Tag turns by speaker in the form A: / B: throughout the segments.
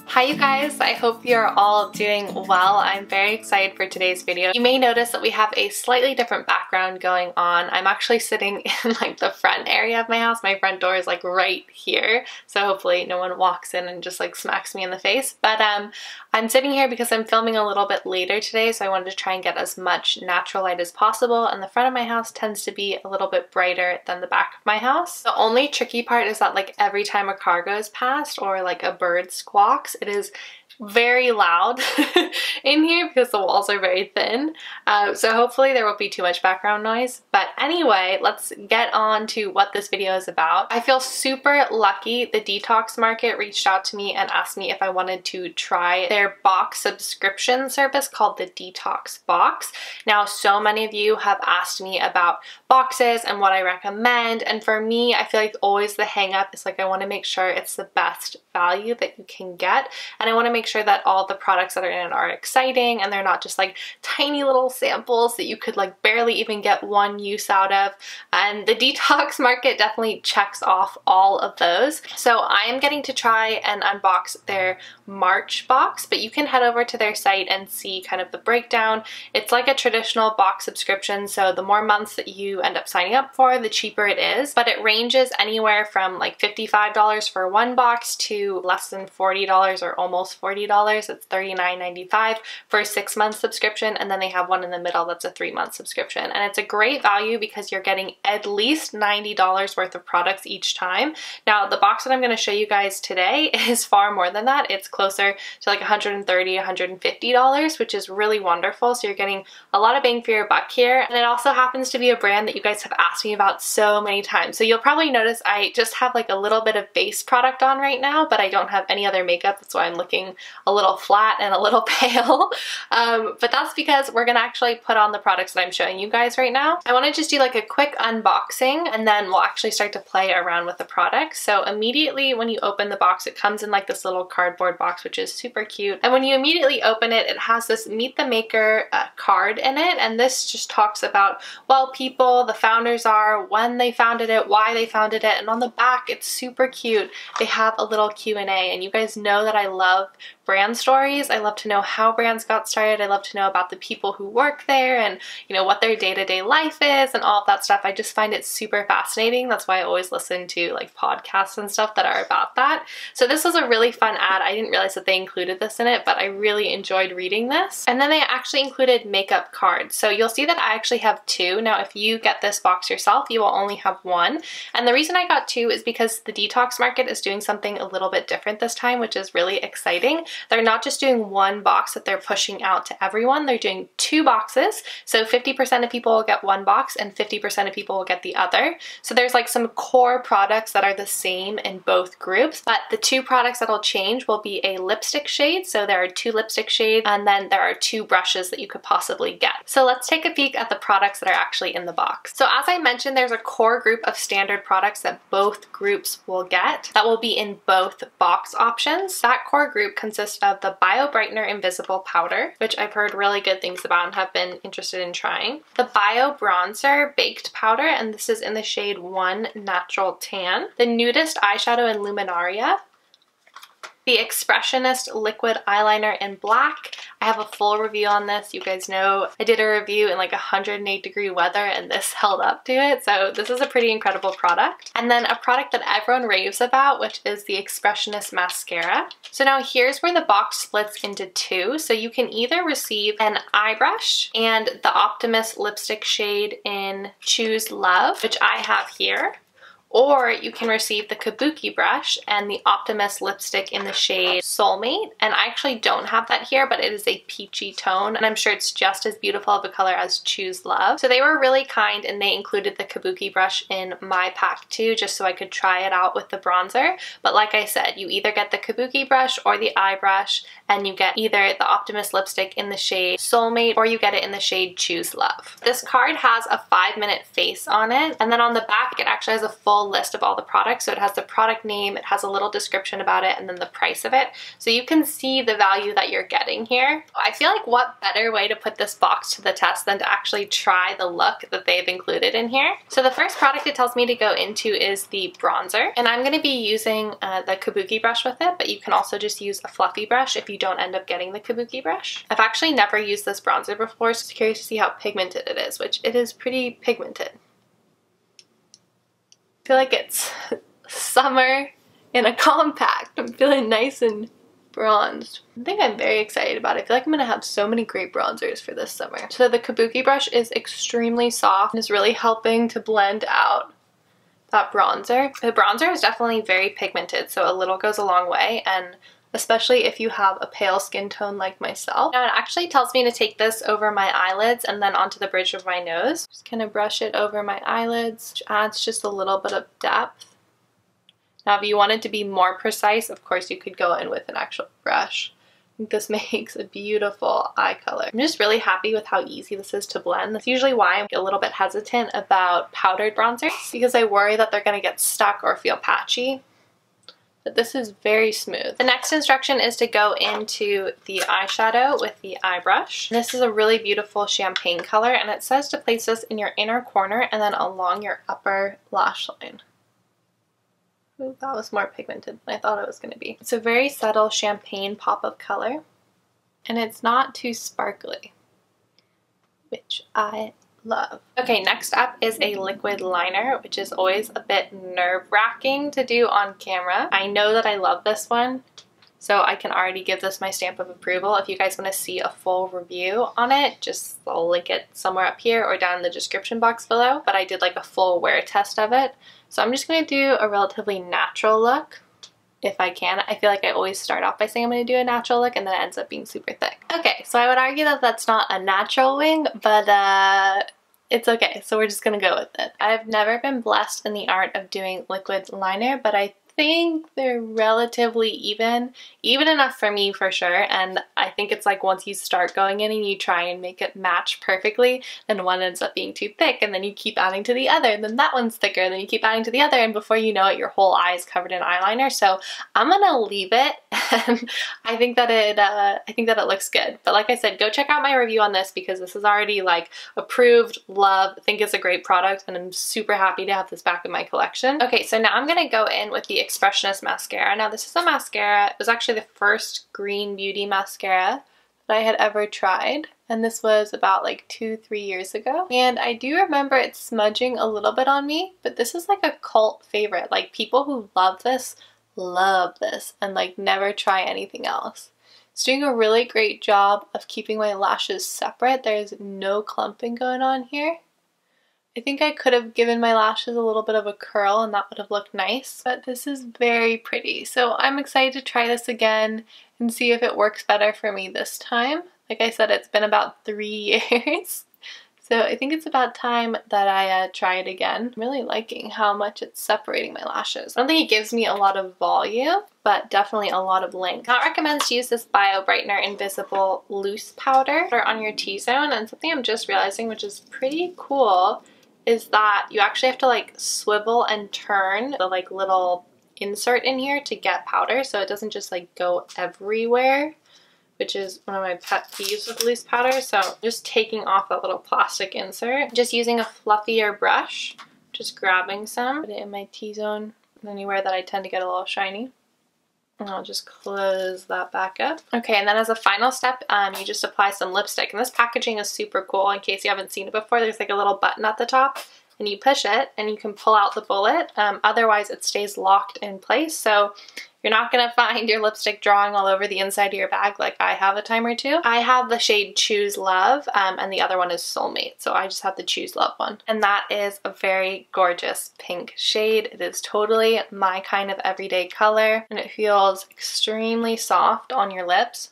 A: Hi you guys, I hope you're all doing well. I'm very excited for today's video. You may notice that we have a slightly different background going on. I'm actually sitting in like the front area of my house. My front door is like right here, so hopefully no one walks in and just like smacks me in the face. But I'm sitting here because I'm filming a little bit later today, so I wanted to try and get as much natural light as possible, and the front of my house tends to be a little bit brighter than the back of my house. The only tricky part is that like every time a car goes past or like a bird squawks, it is very loud in here because the walls are very thin. So hopefully there won't be too much background noise. But anyway, let's get on to what this video is about. I feel super lucky. The Detox Market reached out to me and asked me if I wanted to try their box subscription service called the Detox Box. Now, so many of you have asked me about boxes and what I recommend, and for me, I feel like always the hang up is like I want to make sure it's the best value that you can get, and I want to make sure that all the products that are in it are exciting and they're not just like tiny little samples that you could like barely even get one use out of. And the Detox Market definitely checks off all of those. So I am getting to try and unbox their March box, but you can head over to their site and see kind of the breakdown. It's like a traditional box subscription, so the more months that you end up signing up for, the cheaper it is, but it ranges anywhere from like $55 for one box to less than $40 or almost $40. It's $39.95 for a 6-month subscription, and then they have one in the middle that's a 3-month subscription. And it's a great value because you're getting at least $90 worth of products each time. Now, the box that I'm going to show you guys today is far more than that. It's closer to like $130, $150, which is really wonderful. So you're getting a lot of bang for your buck here. And it also happens to be a brand that you guys have asked me about so many times. So you'll probably notice I just have like a little bit of base product on right now, but I don't have any other makeup. That's why I'm looking a little flat and a little pale. But that's because we're gonna actually put on the products that I'm showing you guys right now. I want to just do like a quick unboxing, and then we'll actually start to play around with the products. So immediately when you open the box, it comes in like this little cardboard box, which is super cute. And when you immediately open it, it has this Meet the Maker card in it, and this just talks about W3ll People, the founders are, when they founded it, why they founded it, and on the back it's super cute. They have a little Q&A, and you guys know that I love brand stories. I love to know how brands got started. I love to know about the people who work there and, you know, what their day-to-day life is and all of that stuff. I just find it super fascinating. That's why I always listen to like podcasts and stuff that are about that. So this was a really fun ad. I didn't realize that they included this in it, but I really enjoyed reading this. And then they actually included makeup cards. So you'll see that I actually have 2. Now, if you get this box yourself, you will only have 1. And the reason I got 2 is because the Detox Market is doing something a little bit different this time, which is really exciting. They're not just doing one box that they're pushing out to everyone, they're doing 2 boxes. So 50% of people will get one box and 50% of people will get the other. So there's like some core products that are the same in both groups, but the 2 products that'll change will be a lipstick shade. So there are 2 lipstick shades, and then there are 2 brushes that you could possibly get. So let's take a peek at the products that are actually in the box. So as I mentioned, there's a core group of standard products that both groups will get that will be in both box options. That core group consists of the Bio Brightener Invisible Powder, which I've heard really good things about and have been interested in trying. The Bio Bronzer Baked Powder, and this is in the shade 1 Natural Tan. The Nudist Eyeshadow in Luminaria. The Expressionist Liquid Eyeliner in Black. I have a full review on this. You guys know I did a review in like 108-degree weather and this held up to it, so this is a pretty incredible product. And then a product that everyone raves about, which is the Expressionist Mascara. So now here's where the box splits into 2. So you can either receive an eye brush and the Optimist lipstick shade in Choose Love, which I have here. Or you can receive the Kabuki brush and the Optimist lipstick in the shade Soulmate. And I actually don't have that here, but it is a peachy tone, and I'm sure it's just as beautiful of a color as Choose Love. So they were really kind and they included the Kabuki brush in my pack too, just so I could try it out with the bronzer. But like I said, you either get the Kabuki brush or the eye brush, and you get either the Optimist lipstick in the shade Soulmate or you get it in the shade Choose Love. This card has a 5-minute face on it, and then on the back it actually has a full full list of all the products. So it has the product name, it has a little description about it, and then the price of it. So you can see the value that you're getting here. I feel like what better way to put this box to the test than to actually try the look that they've included in here. So the first product it tells me to go into is the bronzer, and I'm going to be using the kabuki brush with it, but you can also just use a fluffy brush if you don't end up getting the kabuki brush. I've actually never used this bronzer before, so I'm curious to see how pigmented it is, which it is pretty pigmented. I feel like it's summer in a compact. I'm feeling nice and bronzed. I think I'm very excited about it. I feel like I'm gonna have so many great bronzers for this summer. So the kabuki brush is extremely soft and is really helping to blend out that bronzer. The bronzer is definitely very pigmented, so a little goes a long way, and especially if you have a pale skin tone like myself. Now it actually tells me to take this over my eyelids and then onto the bridge of my nose. Just kind of brush it over my eyelids, which adds just a little bit of depth. Now if you wanted to be more precise, of course you could go in with an actual brush. I think this makes a beautiful eye color. I'm just really happy with how easy this is to blend. That's usually why I'm a little bit hesitant about powdered bronzers, because I worry that they're gonna get stuck or feel patchy. But this is very smooth. The next instruction is to go into the eyeshadow with the eye brush. This is a really beautiful champagne color, and it says to place this in your inner corner and then along your upper lash line. Ooh, that was more pigmented than I thought it was going to be. It's a very subtle champagne pop of color, and it's not too sparkly, which I love. Okay, next up is a liquid liner, which is always a bit nerve-wracking to do on camera. I know that I love this one, so I can already give this my stamp of approval. If you guys want to see a full review on it, I'll link it somewhere up here or down in the description box below. But I did like a full wear test of it. So I'm just going to do a relatively natural look if I can. I feel like I always start off by saying I'm going to do a natural look and then it ends up being super thick. Okay, so I would argue that that's not a natural wing, but it's okay, so we're just gonna go with it. I've never been blessed in the art of doing liquid liner, but I think they're relatively even enough for me for sure, and I think it's like once you start going in and you try and make it match perfectly, then one ends up being too thick, and then you keep adding to the other, and then that one's thicker, and then you keep adding to the other, and before you know it, your whole eye is covered in eyeliner. So I'm gonna leave it, and I think that it looks good. But like I said, go check out my review on this because this is already like approved, love, think it's a great product, and I'm super happy to have this back in my collection. Okay, so now I'm gonna go in with the Expressionist Mascara. Now this is a mascara. It was actually the first green beauty mascara that I had ever tried, and this was about like 2-3 years ago. And I do remember it smudging a little bit on me, but this is like a cult favorite. Like people who love this and like never try anything else. It's doing a really great job of keeping my lashes separate. There's no clumping going on here. I think I could have given my lashes a little bit of a curl and that would have looked nice, but this is very pretty. So I'm excited to try this again and see if it works better for me this time. Like I said, it's been about 3 years. So I think it's about time that I try it again. I'm really liking how much it's separating my lashes. I don't think it gives me a lot of volume, but definitely a lot of length. Not recommends to use this Bio Brightener Invisible Loose Powder on your T-zone, and something I'm just realizing, which is pretty cool, is that you actually have to like swivel and turn the like little insert in here to get powder, so it doesn't just like go everywhere, which is one of my pet peeves with loose powder. So just taking off that little plastic insert, just using a fluffier brush, just grabbing some, put it in my T-zone, anywhere that I tend to get a little shiny. And I'll just close that back up. Okay, and then as a final step, you just apply some lipstick. And this packaging is super cool. In case you haven't seen it before, there's like a little button at the top, and you push it and you can pull out the bullet. Otherwise it stays locked in place. So you're not gonna find your lipstick drawing all over the inside of your bag like I have a time or two. I have the shade Choose Love, and the other one is Soulmate, so I just have the Choose Love one. And that is a very gorgeous pink shade. It is totally my kind of everyday color, and it feels extremely soft on your lips.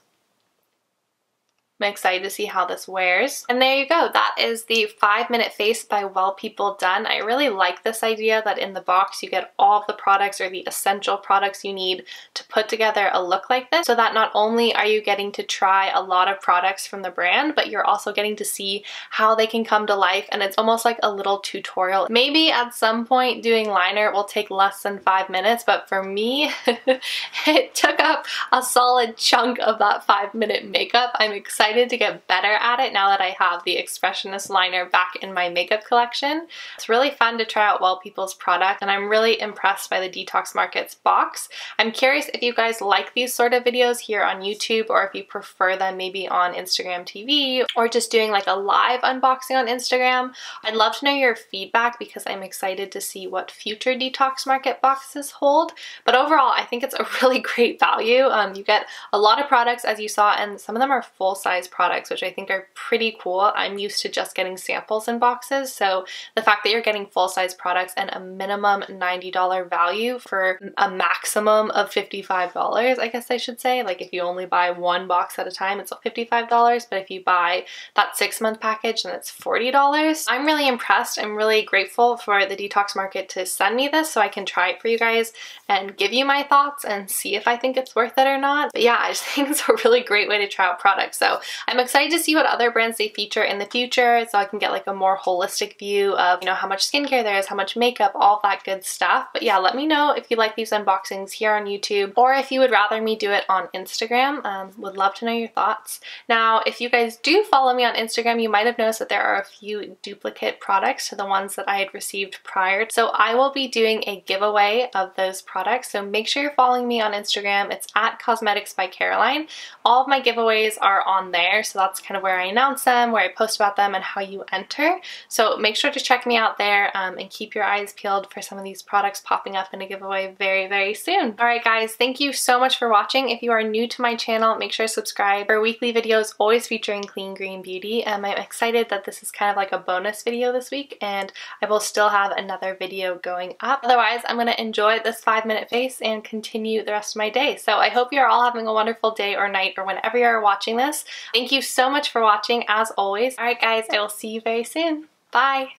A: I'm excited to see how this wears. And there you go. That is the 5-minute face by W3ll People done. I really like this idea that in the box you get all of the products or the essential products you need to put together a look like this, so that not only are you getting to try a lot of products from the brand, but you're also getting to see how they can come to life, and it's almost like a little tutorial. Maybe at some point doing liner will take less than 5 minutes, but for me, it took up a solid chunk of that 5-minute makeup. I'm excited to get better at it now that I have the Expressionist liner back in my makeup collection. It's really fun to try out W3ll People's product, and I'm really impressed by the Detox Markets box. I'm curious if you guys like these sort of videos here on YouTube, or if you prefer them maybe on Instagram TV, or just doing like a live unboxing on Instagram. I'd love to know your feedback because I'm excited to see what future Detox Market boxes hold. But overall, I think it's a really great value. You get a lot of products, as you saw, and some of them are full-size products, which I think are pretty cool. I'm used to just getting samples in boxes, so the fact that you're getting full-size products and a minimum $90 value for a maximum of $55, I guess I should say. Like if you only buy one box at a time, it's $55, but if you buy that 6-month package, then it's $40. I'm really impressed. I'm really grateful for the Detox Market to send me this so I can try it for you guys and give you my thoughts and see if I think it's worth it or not. But yeah, I just think it's a really great way to try out products. So I'm excited to see what other brands they feature in the future, so I can get like a more holistic view of, you know, how much skincare there is, how much makeup, all that good stuff. But yeah, let me know if you like these unboxings here on YouTube, or if you would rather me do it on Instagram. Would love to know your thoughts. Now, if you guys do follow me on Instagram, you might have noticed that there are a few duplicate products to the ones that I had received prior. So I will be doing a giveaway of those products. So make sure you're following me on Instagram. It's at cosmeticsbycaroline. All of my giveaways are on there, so that's kind of where I announce them, where I post about them, and how you enter. So make sure to check me out there and keep your eyes peeled for some of these products popping up in a giveaway very, very soon. Alright guys, thank you so much for watching. If you are new to my channel, make sure to subscribe for weekly videos always featuring clean green beauty. I'm excited that this is kind of like a bonus video this week, and I will still have another video going up. Otherwise, I'm going to enjoy this 5-minute face and continue the rest of my day. So I hope you're all having a wonderful day or night or whenever you're watching this. Thank you so much for watching as always. Alright guys, I will see you very soon. Bye!